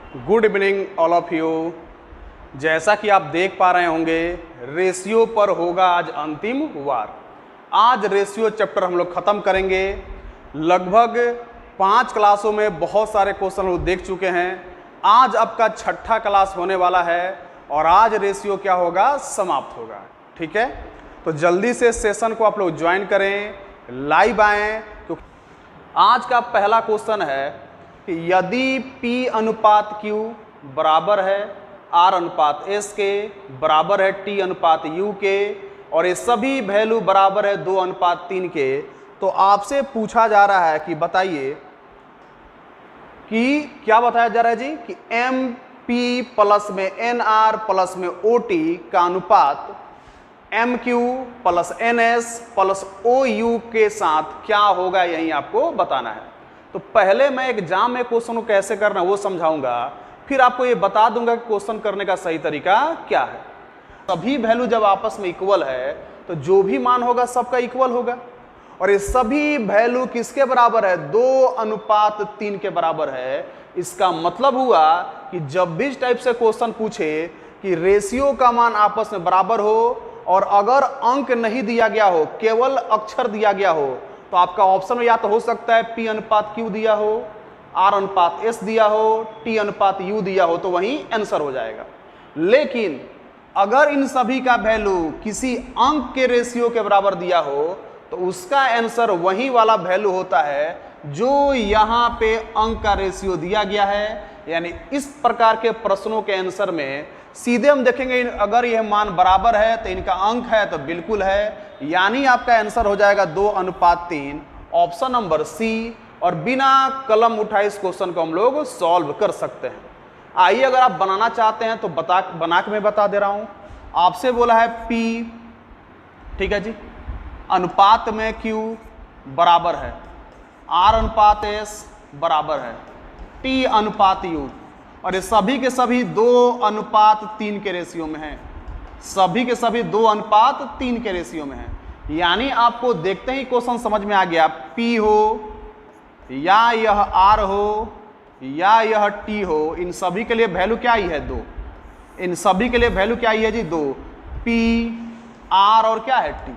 Good evening all of you. जैसा कि आप देख पा रहे होंगे, रेशियो पर होगा आज अंतिम वार। आज रेशियो चैप्टर हम लोग ख़त्म करेंगे। लगभग 5 क्लासों में बहुत सारे क्वेश्चन लोग देख चुके हैं। आज आपका 6ठा क्लास होने वाला है और आज रेशियो क्या होगा, समाप्त होगा। ठीक है, तो जल्दी से सेशन को आप लोग ज्वाइन करें, लाइव आएँ। तो आज का पहला क्वेश्चन है कि यदि P अनुपात Q बराबर है R अनुपात S के, बराबर है T अनुपात U के और ये सभी वैल्यू बराबर है 2 अनुपात 3 के, तो आपसे पूछा जा रहा है कि बताइए कि क्या बताया जा रहा है जी कि MP प्लस में NR प्लस में OT का अनुपात MQ plus NS plus OU के साथ क्या होगा, यही आपको बताना है। तो पहले मैं एग्जाम में क्वेश्चन को कैसे करना है वो समझाऊंगा, फिर आपको ये बता दूंगा कि क्वेश्चन करने का सही तरीका क्या है। सभी वैल्यू जब आपस में इक्वल है तो जो भी मान होगा सबका इक्वल होगा और ये सभी वैल्यू किसके बराबर है, 2 अनुपात 3 के बराबर है। इसका मतलब हुआ कि जब भी इस टाइप से क्वेश्चन पूछे कि रेशियो का मान आपस में बराबर हो और अगर अंक नहीं दिया गया हो, केवल अक्षर दिया गया हो, तो आपका ऑप्शन में या तो हो सकता है P अनुपात Q दिया हो, R अनुपात S दिया हो, T अनुपात U दिया हो, तो वहीं आंसर हो जाएगा। लेकिन अगर इन सभी का वैल्यू किसी अंक के रेशियो के बराबर दिया हो तो उसका आंसर वही वाला वैल्यू होता है जो यहाँ पे अंक का रेशियो दिया गया है। यानी इस प्रकार के प्रश्नों के आंसर में सीधे हम देखेंगे अगर यह मान बराबर है तो इनका अंक है तो बिल्कुल है, यानी आपका आंसर हो जाएगा 2 अनुपात 3, ऑप्शन नंबर सी। और बिना कलम उठाए इस क्वेश्चन को हम लोग सॉल्व कर सकते हैं। आइए, अगर आप बनाना चाहते हैं तो बना के मैं बता दे रहा हूं। आपसे बोला है P, ठीक है जी, अनुपात में Q बराबर है, R अनुपात S बराबर है T अनुपात U, और ये सभी के सभी 2 अनुपात 3 के रेशियो में हैं। सभी के सभी 2 अनुपात 3 के रेशियो में हैं। यानी आपको देखते ही क्वेश्चन समझ में आ गया, P हो या यह R हो या यह T हो, इन सभी के लिए वैल्यू क्या आई है, 2। इन सभी के लिए वैल्यू क्या आई है जी, 2। P, R और क्या है, T।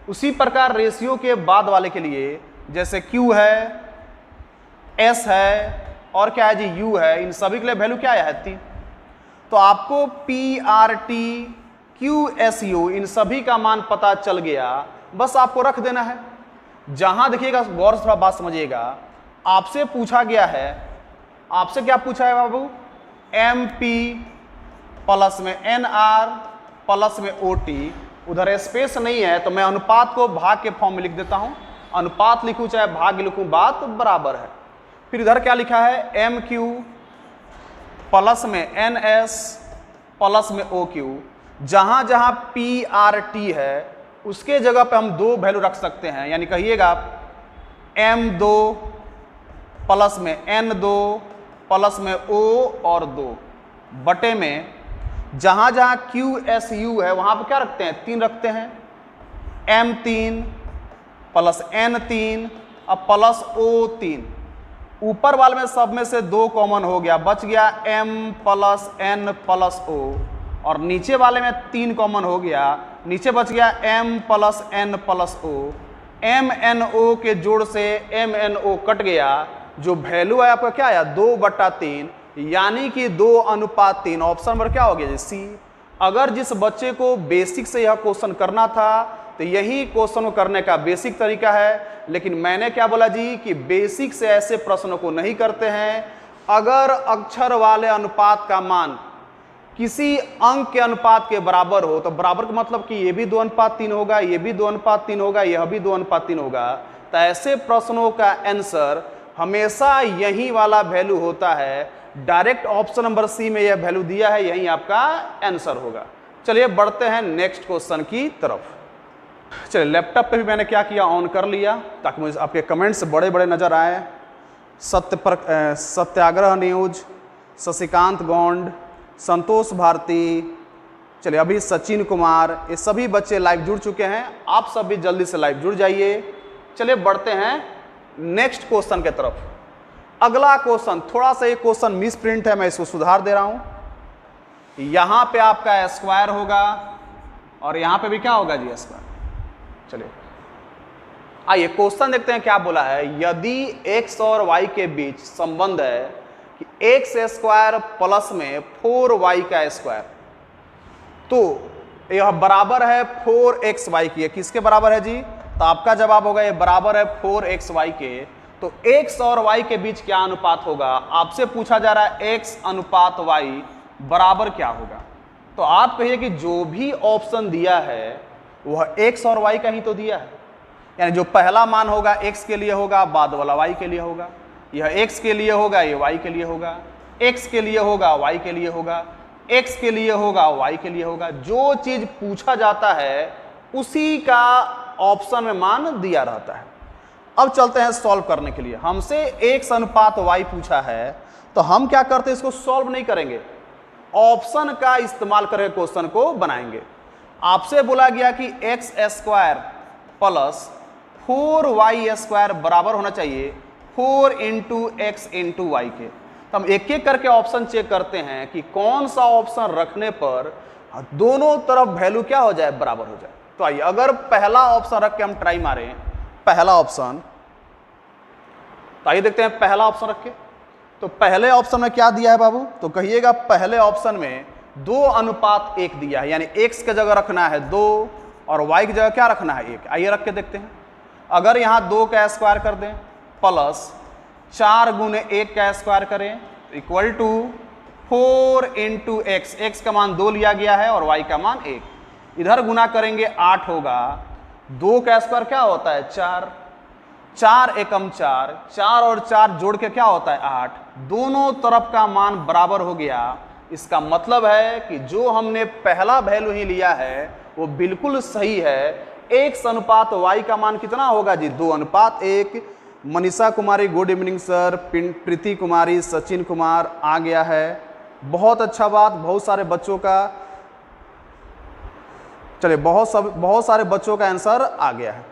उसी प्रकार रेशियो के बाद वाले के लिए जैसे Q है, S है और क्या है जी, U है, इन सभी के लिए वैल्यू क्या है, 3। तो आपको P, R, T, Q, S, U इन सभी का मान पता चल गया, बस आपको रख देना है। जहां देखिएगा, गौर से थोड़ा बात समझिएगा, आपसे पूछा गया है, आपसे क्या पूछा है बाबू, MP प्लस में NR प्लस में OT, उधर स्पेस नहीं है तो मैं अनुपात को भाग के फॉर्म में लिख देता हूं। अनुपात लिखूं चाहे भाग लिखूं, बात बराबर है। फिर इधर क्या लिखा है, MQ प्लस में NS प्लस में OQ। जहां जहां PRT है उसके जगह पे हम 2 वैल्यू रख सकते हैं। यानी कहिएगा M2 प्लस में N2 प्लस में O और 2 बटे में जहां जहां QSU है वहां पर क्या रखते हैं, 3 रखते हैं। M3 प्लस N3 अब प्लस O3। ऊपर वाले में सब में से 2 कॉमन हो गया, बच गया M plus N plus O, और नीचे वाले में 3 कॉमन हो गया, नीचे बच गया M plus N plus O। MNO के जोड़ से MNO कट गया, जो वैल्यू है आपका क्या आया, 2/3, यानी कि 2 अनुपात 3। ऑप्शन नंबर क्या हो गया जी, सी। अगर जिस बच्चे को बेसिक से यह क्वेश्चन करना था तो यही क्वेश्चन को करने का बेसिक तरीका है। लेकिन मैंने क्या बोला जी कि बेसिक से ऐसे प्रश्नों को नहीं करते हैं। अगर अक्षर वाले अनुपात का मान किसी अंक के अनुपात के बराबर हो तो बराबर का मतलब कि ये भी 2 अनुपात 3 होगा, ये भी 2 अनुपात 3 होगा, यह भी 2 अनुपात 3 होगा। तो ऐसे प्रश्नों का आंसर हमेशा यही वाला वैल्यू होता है। डायरेक्ट ऑप्शन नंबर सी में यह वैल्यू दिया है, यही आपका आंसर होगा। चलिए बढ़ते हैं नेक्स्ट क्वेश्चन की तरफ। चलिए, लैपटॉप पे भी मैंने क्या किया, ऑन कर लिया ताकि मुझे आपके कमेंट्स बड़े बड़े नजर आए। सत्याग्रह न्यूज, शशिकांत गोंड, संतोष भारती, चलिए अभी सचिन कुमार, ये सभी बच्चे लाइव जुड़ चुके हैं। आप सब भी जल्दी से लाइव जुड़ जाइए। चलिए बढ़ते हैं नेक्स्ट क्वेश्चन के तरफ। अगला क्वेश्चन, थोड़ा सा ये क्वेश्चन मिस प्रिंट है, मैं इसको सुधार दे रहा हूं। यहां पे आपका स्क्वायर होगा और यहां पे भी क्या होगा जी, स्क्वायर। चलिए आइए क्वेश्चन देखते हैं क्या बोला है। यदि x और y के बीच संबंध है कि x स्क्वायर प्लस में 4y का स्क्वायर, तो यह बराबर है 4xy की। किसके बराबर है जी? तो आपका जवाब होगा ये बराबर है 4xy के। तो x और y के बीच क्या अनुपात होगा? आपसे पूछा जा रहा है x अनुपात y बराबर क्या होगा। तो आप कहिए कि जो भी ऑप्शन दिया है वह x और y का ही तो दिया है, यानी जो पहला मान होगा x के लिए होगा, बाद वाला y के लिए होगा। यह x के लिए होगा, ये y के लिए होगा, x के लिए होगा, y के लिए होगा, x के लिए होगा, y के लिए होगा। जो चीज पूछा जाता है उसी का ऑप्शन में मान दिया रहता है। अब चलते हैं सॉल्व करने के लिए। हमसे x अनुपात y पूछा है, तो हम क्या करते हैं, इसको सॉल्व नहीं करेंगे, ऑप्शन का इस्तेमाल करके क्वेश्चन को बनाएंगे। आपसे बोला गया कि x square plus 4y square बराबर होना चाहिए 4 इंटू एक्स इंटू वाई के। तो हम एक एक करके ऑप्शन चेक करते हैं कि कौन सा ऑप्शन रखने पर दोनों तरफ वैल्यू क्या हो जाए, बराबर हो जाए। तो आइए अगर पहला ऑप्शन रख के हम ट्राई मारें, पहला ऑप्शन, तो आइए देखते हैं पहला ऑप्शन रख के। तो पहले ऑप्शन में क्या दिया है बाबू? तो कहिएगा पहले ऑप्शन में 2 अनुपात 1 दिया है, यानी x की जगह रखना है 2 और y की जगह क्या रखना है 1। आइए रख के देखते हैं। अगर यहां 2 का स्क्वायर कर दें प्लस 4 गुने 1 का स्क्वायर करें equal to 4 into x, x का मान 2 लिया गया है और y का मान 1। इधर गुना करेंगे 8 होगा, 2 का स्क्वायर क्या होता है 4, 4 एकम 4, 4 और 4 जोड़ के क्या होता है 8। दोनों तरफ का मान बराबर हो गया। इसका मतलब है कि जो हमने पहला वैल्यू ही लिया है वो बिल्कुल सही है। x अनुपात y का मान कितना होगा जी, 2 अनुपात 1। Manisha Kumari good evening sir, प्रीति कुमारी, सचिन कुमार आ गया है, बहुत अच्छा बात, बहुत सारे बच्चों का, चलिए बहुत सारे बच्चों का आंसर आ गया है।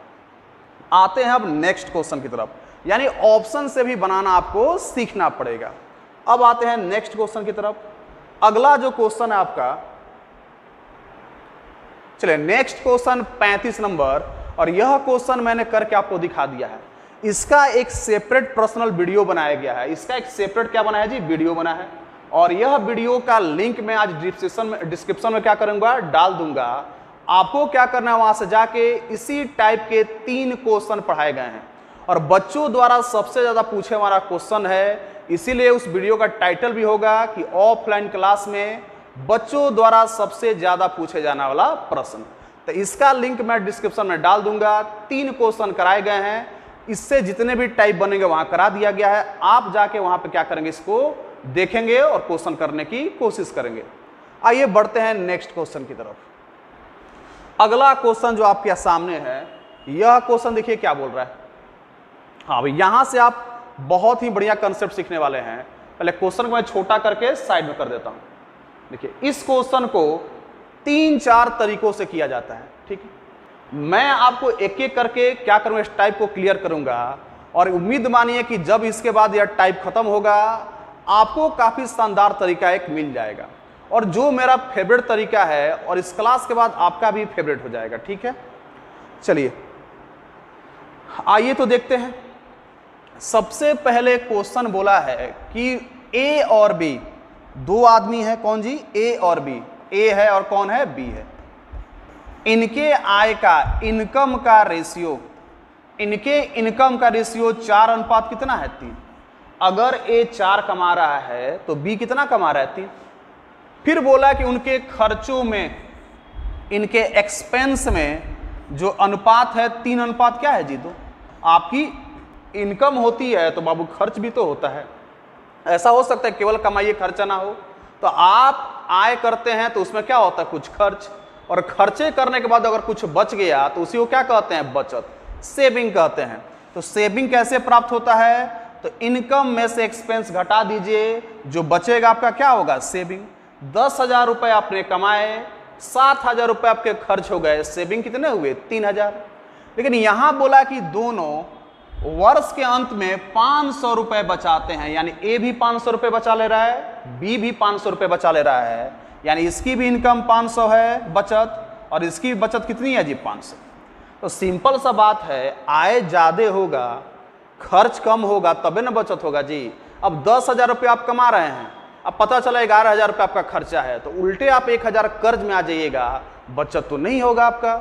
आते हैं अब नेक्स्ट क्वेश्चन की तरफ, यानी ऑप्शन से भी बनाना आपको सीखना पड़ेगा। अब आते हैं नेक्स्ट क्वेश्चन की तरफ। अगला जो क्वेश्चन है आपका, चलिए नेक्स्ट क्वेश्चन 35 नंबर, और यह क्वेश्चन मैंने करके आपको दिखा दिया है। इसका एक सेपरेट पर्सनल वीडियो बनाया गया है, इसका एक सेपरेट क्या बना है जी, वीडियो बना है। और यह वीडियो का लिंक मैं आज डिस्क्रिप्शन में क्या करूंगा, डाल दूंगा। आपको क्या करना है, वहां से जाके इसी टाइप के 3 क्वेश्चन पढ़ाए गए हैं और बच्चों द्वारा सबसे ज्यादा पूछे वाला क्वेश्चन है। इसीलिए उस वीडियो का टाइटल भी होगा कि ऑफलाइन क्लास में बच्चों द्वारा सबसे ज्यादा पूछे जाने वाला प्रश्न। तो इसका लिंक मैं डिस्क्रिप्शन में डाल दूंगा। 3 क्वेश्चन कराए गए हैं, इससे जितने भी टाइप बनेंगे वहां करा दिया गया है। आप जाके वहां पे क्या करेंगे, इसको देखेंगे और क्वेश्चन करने की कोशिश करेंगे। आइए बढ़ते हैं नेक्स्ट क्वेश्चन की तरफ। अगला क्वेश्चन जो आपके सामने है, यह क्वेश्चन देखिए क्या बोल रहा है। हाँ भाई, यहां से आप बहुत ही बढ़िया कंसेप्ट सीखने वाले हैं। पहले क्वेश्चन को मैं छोटा करके साइड में कर देता हूं। देखिए इस क्वेश्चन को 3-4 तरीकों से किया जाता है, ठीक है। मैं आपको एक एक करके क्या करूंगा, इस टाइप को क्लियर करूंगा और उम्मीद मानिए कि जब इसके बाद यह टाइप खत्म होगा आपको काफी शानदार तरीका एक मिल जाएगा, और जो मेरा फेवरेट तरीका है और इस क्लास के बाद आपका भी फेवरेट हो जाएगा, ठीक है। चलिए आइए तो देखते हैं। सबसे पहले क्वेश्चन बोला है कि ए और बी, 2 आदमी है, कौन जी, ए और बी। ए है और कौन है, बी है। इनके आय का, इनकम का रेशियो, इनके इनकम का रेशियो 4 अनुपात कितना है 3। अगर ए 4 कमा रहा है तो बी कितना कमा रहा है 3। फिर बोला कि उनके खर्चों में, इनके एक्सपेंस में जो अनुपात है 3 अनुपात क्या है जी 2। आपकी इनकम होती है तो बाबू खर्च भी तो होता है। ऐसा हो सकता है केवल कमाइए खर्चा ना हो। तो आप आय करते हैं तो उसमें क्या होता है, कुछ खर्च, और खर्चे करने के बाद अगर कुछ बच गया तो उसी को क्या कहते हैं, बचत, सेविंग कहते हैं। तो सेविंग कैसे प्राप्त होता है, तो इनकम में से एक्सपेंस घटा दीजिए, जो बचेगा आपका क्या होगा, सेविंग। 10,000 रुपए आपने कमाए, 7,000 रुपए आपके खर्च हो गए, सेविंग कितने हुए 3,000। लेकिन यहां बोला कि दोनों वर्ष के अंत में 500 रुपए बचाते हैं, यानी ए भी 500 रुपए बचा ले रहा है, बी भी 500 रुपए बचा ले रहा है, यानी इसकी भी इनकम 500 है बचत, और इसकी बचत कितनी है जी 500। तो सिंपल सा बात है, आय ज्यादा होगा, खर्च कम होगा, तबे ना बचत होगा जी। अब 10,000 रुपये आप कमा रहे हैं, अब पता चला 11,000 रुपये आपका खर्चा है, तो उल्टे आप 1,000 कर्ज में आ जाइएगा, बचत तो नहीं होगा आपका।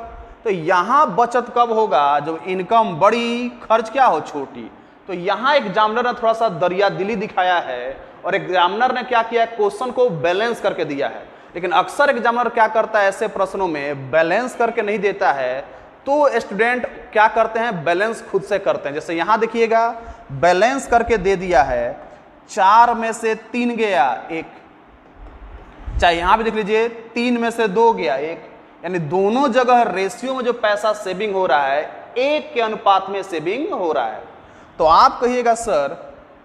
तो यहाँ बचत कब होगा, जब इनकम बड़ी, खर्च क्या हो छोटी। तो यहाँ एग्जामिनर ने थोड़ा सा दरिया दिली दिखाया है, और एग्जामिनर ने क्या किया, क्वेश्चन को बैलेंस करके दिया है। लेकिन अक्सर एग्जामिनर क्या करता है, ऐसे प्रश्नों में बैलेंस करके नहीं देता है, तो स्टूडेंट क्या करते हैं, बैलेंस खुद से करते हैं। जैसे यहाँ देखिएगा, बैलेंस करके दे दिया है, 4 में से 3 गया 1, चाहे यहाँ भी देख लीजिए 3 में से 2 गया 1, यानी दोनों जगह रेशियो में जो पैसा सेविंग हो रहा है 1 के अनुपात में सेविंग हो रहा है। तो आप कहिएगा सर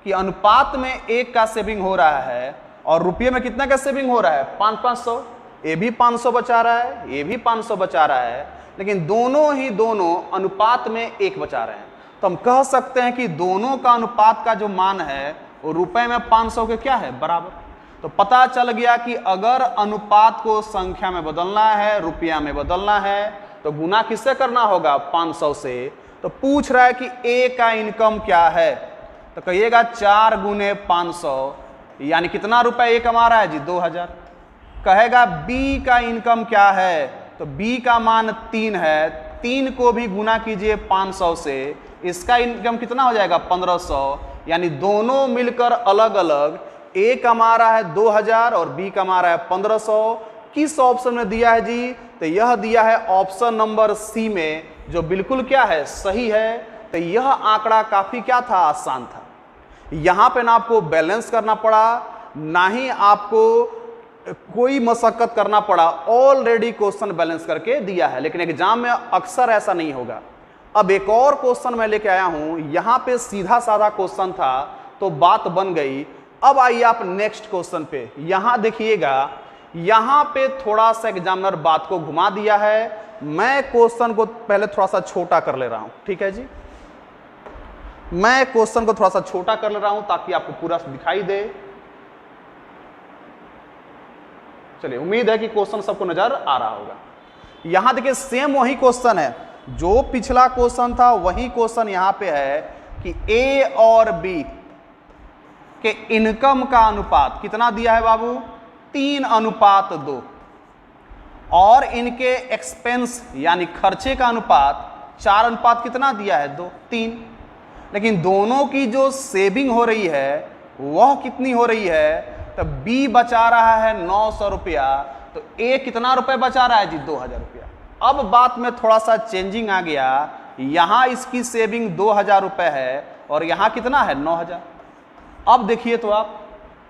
कि अनुपात में 1 का सेविंग हो रहा है, और रुपये में कितना का सेविंग हो रहा है, 500। ये भी 500 बचा रहा है, ये भी 500 बचा रहा है, लेकिन दोनों अनुपात में 1 बचा रहे हैं। तो हम कह सकते हैं कि दोनों का अनुपात का जो मान है वो रुपए में 500 के क्या है, बराबर। तो पता चल गया कि अगर अनुपात को संख्या में बदलना है, रुपया में बदलना है, तो गुना किससे करना होगा, 500 से। तो पूछ रहा है कि ए का इनकम क्या है, तो कहिएगा 4 गुने 500, यानी कितना रुपए ए कमा रहा है जी, 2,000। कहेगा बी का इनकम क्या है, तो बी का मान 3 है, 3 को भी गुना कीजिए 500 से, इसका इनकम कितना हो जाएगा, 1500। यानी दोनों मिलकर अलग अलग, ए कमा रहा है 2,000 और बी कमा रहा है 1500। किस ऑप्शन में दिया है जी, तो यह दिया है ऑप्शन नंबर सी में, जो बिल्कुल क्या है, सही है। तो यह आंकड़ा काफी क्या था, आसान था। यहां पे ना आपको बैलेंस करना पड़ा, ना ही आपको कोई मशक्कत करना पड़ा, ऑलरेडी क्वेश्चन बैलेंस करके दिया है। लेकिन एग्जाम में अक्सर ऐसा नहीं होगा। अब एक और क्वेश्चन मैं लेके आया हूं, यहां पे सीधा साधा क्वेश्चन था तो बात बन गई। अब आइए आप नेक्स्ट क्वेश्चन पे, यहां देखिएगा, यहां पे थोड़ा सा एग्जामिनर बात को घुमा दिया है। मैं क्वेश्चन को पहले थोड़ा सा छोटा कर ले रहा हूं, ठीक है जी। मैं क्वेश्चन को थोड़ा सा छोटा कर ले रहा हूं ताकि आपको पूरा दिखाई दे। चलिए, उम्मीद है कि क्वेश्चन सबको नजर आ रहा होगा। यहां देखिए, सेम वही क्वेश्चन है, जो पिछला क्वेश्चन था वही क्वेश्चन यहां पे है कि ए और बी के इनकम का अनुपात कितना दिया है बाबू, 3:2, और इनके एक्सपेंस यानी खर्चे का अनुपात 4 कितना दिया है, 2, 3। लेकिन दोनों की जो सेविंग हो रही है वह कितनी हो रही है, तो बी बचा रहा है 900 रुपया, तो ए कितना रुपए बचा रहा है जी, 2,000 रुपया। अब बात में थोड़ा सा चेंजिंग आ गया, यहां इसकी सेविंग 2,000 रुपए है और यहां कितना है, 9,000। अब देखिए, तो आप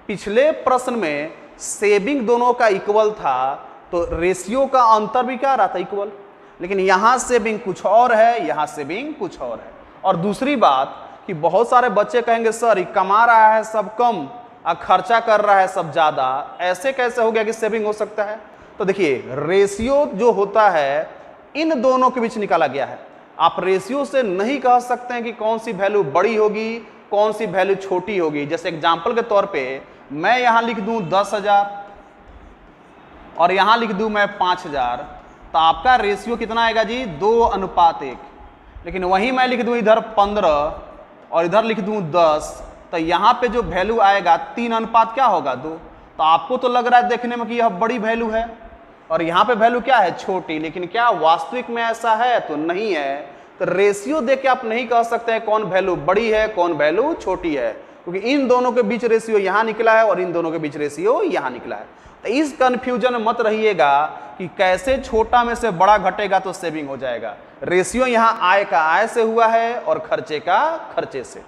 पिछले प्रश्न में सेविंग दोनों का इक्वल था, तो रेशियो का अंतर भी क्या रहा था, इक्वल। लेकिन यहां सेविंग कुछ और है, यहां सेविंग कुछ और है। और दूसरी बात कि बहुत सारे बच्चे कहेंगे सर, कमा रहा है सब कम और खर्चा कर रहा है सब ज्यादा, ऐसे कैसे हो गया कि सेविंग हो सकता है। तो देखिए, रेशियो जो होता है इन दोनों के बीच निकाला गया है। आप रेशियो से नहीं कह सकते हैं कि कौन सी वैल्यू बड़ी होगी, कौन सी वैल्यू छोटी होगी। जैसे एग्जांपल के तौर पे मैं यहां लिख दूं 10,000 और यहां लिख दूं मैं 5,000, तो आपका रेशियो कितना आएगा जी, 2:1। लेकिन वहीं मैं लिख दूं इधर 15 और इधर लिख दूं 10, तो यहां पे जो वैल्यू आएगा 3 क्या होगा, 2। तो आपको तो लग रहा है देखने में कि यह बड़ी वैल्यू है और यहाँ पे वैल्यू क्या है, छोटी। लेकिन क्या वास्तविक में ऐसा है, तो नहीं है। तो रेशियो देख के आप नहीं कह सकते हैं कौन वैल्यू बड़ी है कौन वैल्यू छोटी है, क्योंकि इन दोनों के बीच रेशियो यहाँ निकला है और इन दोनों के बीच रेशियो यहाँ निकला है। तो इस कंफ्यूजन में मत रहिएगा कि कैसे छोटा में से बड़ा घटेगा तो सेविंग हो जाएगा। रेशियो यहाँ आय का आय से हुआ है और खर्चे का खर्चे से।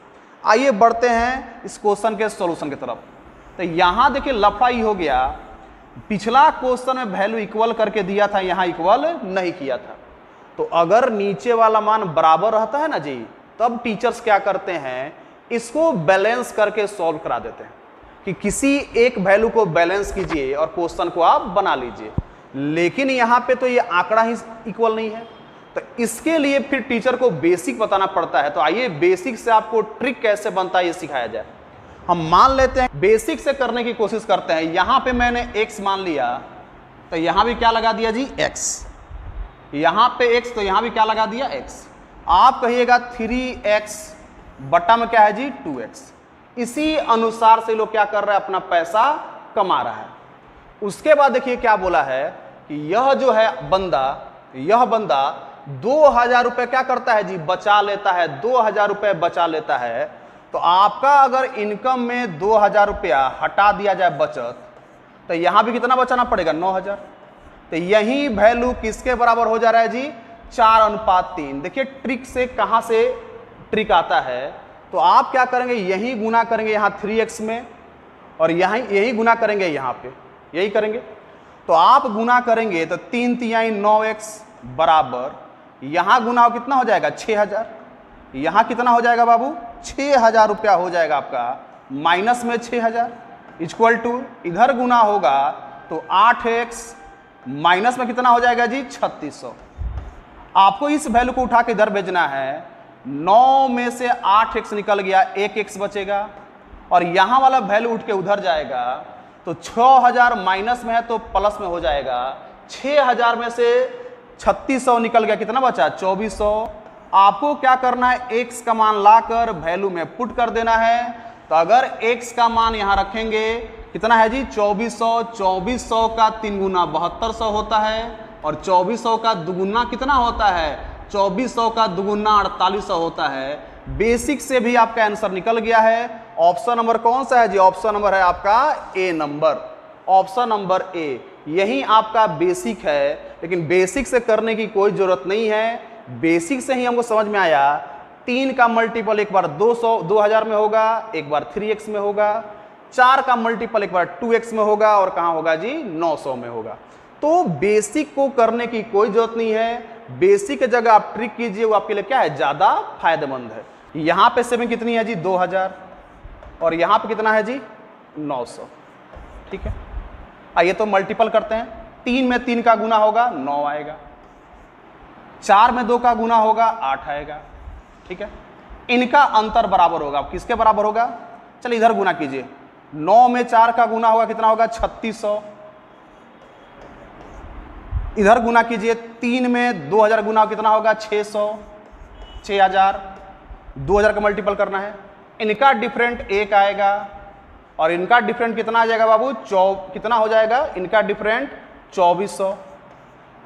आइए बढ़ते हैं इस क्वेश्चन के सॉल्यूशन की तरफ। तो यहाँ देखिए लफड़ा ही हो गया, पिछला क्वेश्चन में वैल्यू इक्वल करके दिया था, यहाँ इक्वल नहीं किया था। तो अगर नीचे वाला मान बराबर रहता है ना जी, तब टीचर्स क्या करते हैं, इसको बैलेंस करके सॉल्व करा देते हैं कि किसी एक वैल्यू को बैलेंस कीजिए और क्वेश्चन को आप बना लीजिए। लेकिन यहाँ पे तो ये आंकड़ा ही इक्वल नहीं है, तो तो इसके लिए फिर टीचर को बेसिक बताना पड़ता है। तो आइए बेसिक से आपको ट्रिक कैसे बनता है ये सिखाया जाए। हम मान लेते हैं, बेसिक से करने की कोशिश करते हैं। यहां पे मैंने x मान लिया, तो यहां भी क्या लगा दिया जी, x। यहां पे x, तो यहां भी क्या लगा दिया, x। आप कहिएगा 3x बटा में क्या है जी, 2x। इसी अनुसार से लोग क्या कर रहा है, अपना पैसा कमा रहा है। उसके बाद देखिए क्या बोला है कि यह जो है बंदा, यह बंदा 2000 रुपए क्या करता है जी, बचा लेता है, 2000 रुपए बचा लेता है। तो आपका अगर इनकम में 2000 रुपया हटा दिया जाए बचत, तो यहां भी कितना बचाना पड़ेगा, 9000। तो यही वैल्यू किसके बराबर हो जा रहा है जी, 4:3। देखिए ट्रिक से कहां से ट्रिक आता है, तो आप क्या करेंगे, यही गुना करेंगे यहां 3x में, और यही गुना करेंगे यहां पे, यही करेंगे। तो आप गुना करेंगे तो 3 तिहाई 9x बराबर, यहां गुना हो कितना हो जाएगा, 6000। यहां कितना हो जाएगा बाबू, 6000 रुपया हो जाएगा आपका, माइनस में 6000 इक्वल टू, इधर गुना होगा तो 8x माइनस में कितना हो जाएगा जी, 3600। आपको इस वैल्यू को उठा के इधर भेजना है। 9 में से 8x निकल गया, 1x बचेगा, और यहां वाला वैल्यू उठ के उधर जाएगा। तो 6000 माइनस में है तो प्लस में हो जाएगा। 6000 में से 3600 निकल गया, कितना बचा, 2400। आपको क्या करना है, x का मान लाकर वैल्यू में पुट कर देना है। तो अगर x का मान यहां रखेंगे, कितना है जी, 2400। 2400 का 3 गुना 7200 होता है, और 2400 का दुगुना कितना होता है, 2400 का दुगुना 4800 होता है। बेसिक से भी आपका आंसर निकल गया है। ऑप्शन नंबर कौन सा है जी, ऑप्शन नंबर है आपका ए नंबर, ऑप्शन नंबर ए। यही आपका बेसिक है, लेकिन बेसिक से करने की कोई जरूरत नहीं है। बेसिक से ही हमको समझ में आया, 3 का मल्टीपल एक बार 2000 में होगा, एक बार 3x में होगा। 4 का मल्टीपल एक बार 2x में होगा, और कहां होगा जी, 900 में होगा। तो बेसिक को करने की कोई जरूरत नहीं है। बेसिक की जगह आप ट्रिक कीजिए, वो आपके लिए क्या है, ज्यादा फायदेमंद है। यहां पे सेविंग कितनी है जी, 2000, और यहां पे कितना है जी, 900। ठीक है, आइए तो मल्टीपल करते हैं। 3 में 3 का गुना होगा, 9 आएगा। 4 में 2 का गुना होगा, 8 आएगा। ठीक है, इनका अंतर बराबर होगा, किसके बराबर होगा, चलिए इधर गुना कीजिए। 9 में 4 का गुना होगा, कितना होगा, 3600। इधर गुना कीजिए, 3 में 2000 गुना कितना होगा, 600, 6000। 2000 का मल्टीपल करना है। इनका डिफरेंट 1 आएगा, और इनका डिफरेंट कितना आ जाएगा बाबू, कितना हो जाएगा, इनका डिफरेंट 2400।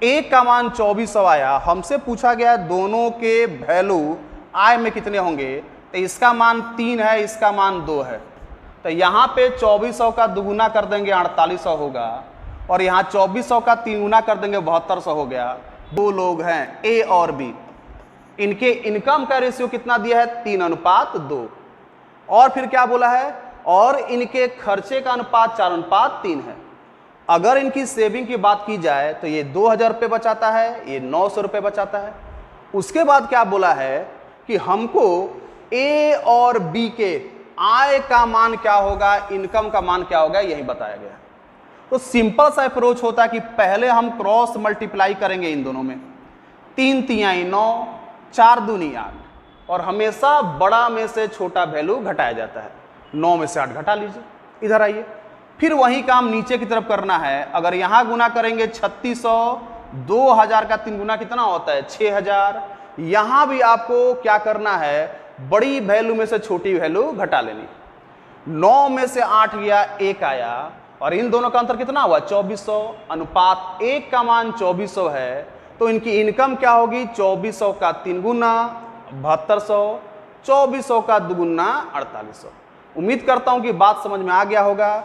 1 का मान 2400 आया। हमसे पूछा गया दोनों के वैल्यू आय में कितने होंगे, तो इसका मान 3 है, इसका मान 2 है। तो यहां पे 2400 का दुगुना कर देंगे, 4800 होगा, और यहां 2400 का 3 गुना कर देंगे, 7200 हो गया। 2 लोग हैं, ए और बी, इनके इनकम का रेशियो कितना दिया है, 3:2। और फिर क्या बोला है, और इनके खर्चे का अनुपात 4:3 है। अगर इनकी सेविंग की बात की जाए तो ये 2000 रुपये बचाता है, ये 900 रुपये बचाता है। उसके बाद क्या बोला है कि हमको ए और बी के आय का मान क्या होगा, इनकम का मान क्या होगा, यही बताया गया। तो सिंपल सा अप्रोच होता है कि पहले हम क्रॉस मल्टीप्लाई करेंगे इन दोनों में। 3 तिहाई 9, 4 दूनी 8, और हमेशा बड़ा में से छोटा वैल्यू घटाया जाता है। 9 में से 8 घटा लीजिए, इधर आइए। फिर वही काम नीचे की तरफ करना है। अगर यहां गुना करेंगे 3600, 2000 का 3 गुना कितना होता है, 6000। यहां भी आपको क्या करना है, बड़ी वैल्यू में से छोटी वैल्यू घटा लेनी। 9 में से 8 गया, 1 आया, और इन दोनों का अंतर कितना हुआ, 2400। अनुपात 1 का मान 2400 है, तो इनकी इनकम क्या होगी, 2400 का 3 गुना 7200, 2400 का 2 गुना 4800। उम्मीद करता हूं कि बात समझ में आ गया होगा।